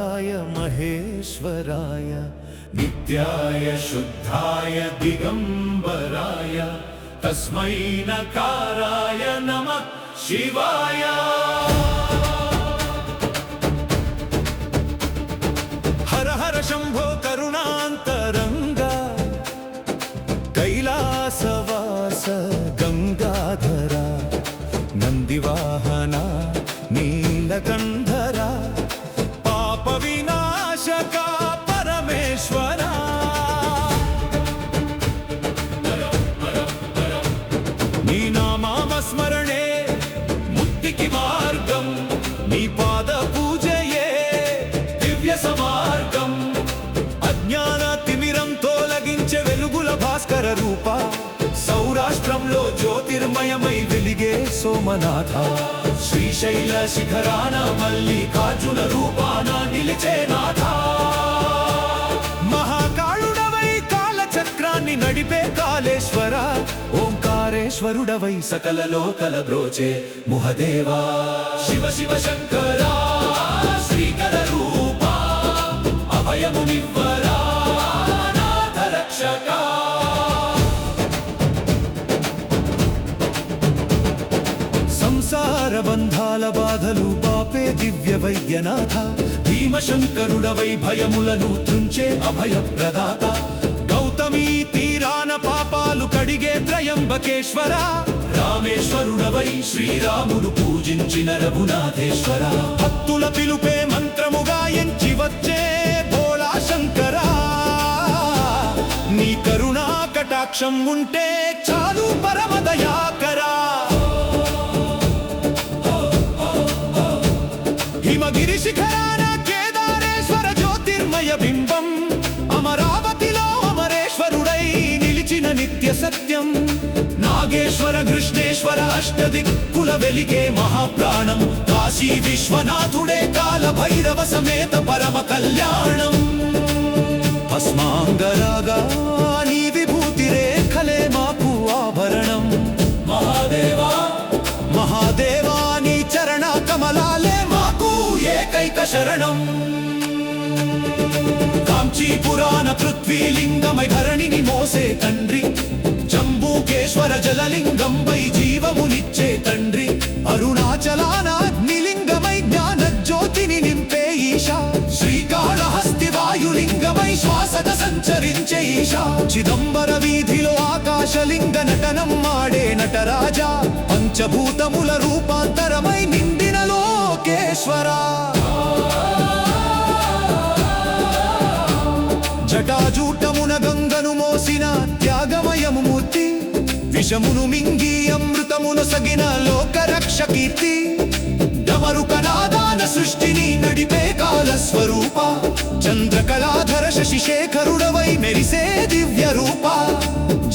शंकराय महेश्वराय नित्याय शुद्धाय दिगंबराय तस्मै नकाराय नमः शिवाय। हर हर शंभो करुणांतरंगा कैलासवास गंगाधरा नंदिवाहना नीलकंधरा पाप विनाशका परमेश्वरा। नी नामस्मरणे मुक्तिकी मार्गं नी पाद पूजये दिव्य समार्गं। अज्ञान तिमिरं तोलगिंचे वेलुगुल भास्कर रूपा सौराष्ट्रंलो ज्योतिर्मयमై వెలిగే సోమనాథ। శ్రీశైల శిఖరాన మల్లికార్జున రూపాన నిలిచే నాథ। మహాకాళుడవై కాలచక్రాన్ని నడిపే కాళేశ్వర ఓంకారేశ్వరుడవై సకల లోకల బ్రోచే ముహదేవా। శివ శివ శంకర శ్రీకర రూపా అభయమునివ్వరా నాథ రక్షకా। సంసార బంధాల బాధలు బాపే దివ్య వైద్యనాథ। భీమశంకరుడవై భయములను త్రుంచే అభయ ప్రదాత। గౌతమీ తీరాన పాపాలు కడిగే త్రయంబకేశ్వర। రామేశ్వరుడవై శ్రీరాముడు పూజించిన రఘునాథేశ్వర। భక్తుల పిలుపే మంత్రముగా ఎంచి వచ్చే భోళా శంకర। నీ కరుణా కటాక్షం ఉంటే చాలు పరమదయాకరా। హిమగిరి శిఖరాన కేదారేశ్వర జ్యోతిర్మయ బింబం। అమరావతిలో అమరేశ్వరుడై నిలిచిన నిత్య సత్యం। నాగేశ్వర కృష్ణేశ్వర అష్టదిక్కుల వెలిగే మహాప్రాణం। కాశీ విశ్వనాథుడే కాల భైరవ సమేత పరమ కళ్యాణం। భస్మాంగరాగా నీ విభూతి రేఖలే మాకు ఆభరణం। మహాదేవా మహాదేవా నీ చరణ కమలాలే మాకు ఏకైక శరణం। కాంచీపురాన పృథ్వీలింగమై ధరణిని మోసే తండ్రి। జంబూకేశ్వర జలలింగంపై జీవమునిచ్చే తండ్రి। అరుణాచలాన నిలింగమై జ్ఞాన జ్యోతిని నింపే ఈశా। శ్రీకాళహస్తి వాయులింగమై శ్వాసత సంచరించే ఈశా। చిదంబర వీధిలో ఆకాశలింగ నటనం ఆడే నటరాజా। పంచభూతముల రూపాంతరమై నిండిన లోకేశ్వరా। జటాజూటమున గంగను మోసిన త్యాగమయము మూర్తి। విషమును మింగి అమృతమును సగిన లోకరక్ష కీర్తి। డమరుకనాదాన సృష్టిని నడిపే కాల స్వరూప। చంద్రకళాధర శశిశేఖరుడవై మెరిసే దివ్య రూప।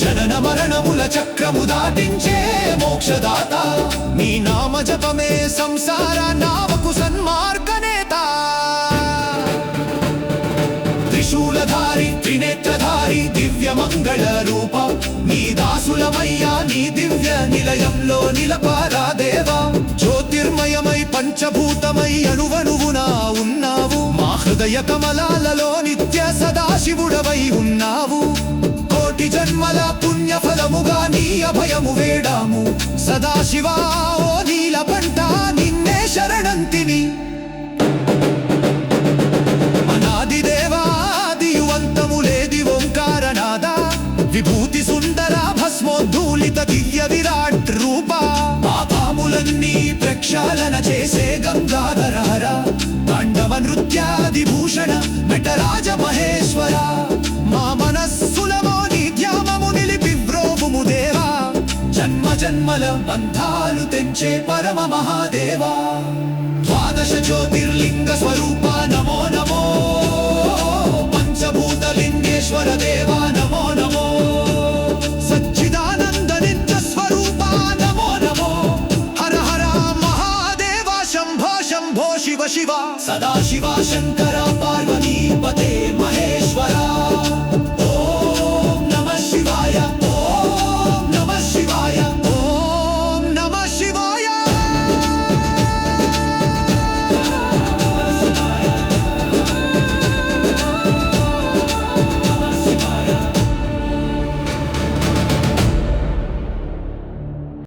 జనన మరణముల చక్రము దాటించే మోక్షదాత। నీ నామ జపమే సంసార నావకు సన్మార్గనేత। త్రిశూలధారి త్రినేత్రధారి దివ్య మంగళ రూప। నీ దాసులమయ్యా నీ దివ్య నిలయంలో నిలపారా దేవా। జ్యోతిర్మయమై పంచభూతమై అణువణువునా ఉన్నావు। మా హృదయ కమలాలలో నిత్య సదాశివుడవై ఉన్నావు। కోటి జన్మల పుణ్య ఫలముగా నీ అభయము వేడాము। సదాశివా ఓ నీలకంఠ నిన్నే శరణంతిని। అనాది దేవాదియువంతము లేది ఓంకారనాద। విభూతి సుందర భస్మోద్ధూళిత దివ్య విరాట్ రూప। పాపాములన్నీ ప్రక్షాళన చేసే గంగాధర। తాండవ నృత్యాది భూషణ నటరాజ మహేశ్వర। మా మనస్సులమో నీ ధ్యానము నిలిపి వ్రోముము దేవా। జన్మ జన్మల బంధాలు తెంచే పరమ మహాదేవా। ద్వాదశ జ్యోతిర్లింగ స్వరూప నమో నమో। పంచభూత లింగేశ్వర దేవా నమో నమో। సచ్చిదానంద నిత్య స్వరూప నమో నమో। హర హర మహాదేవ శంభో శంభో శివ శివ। సదాశివ శంకర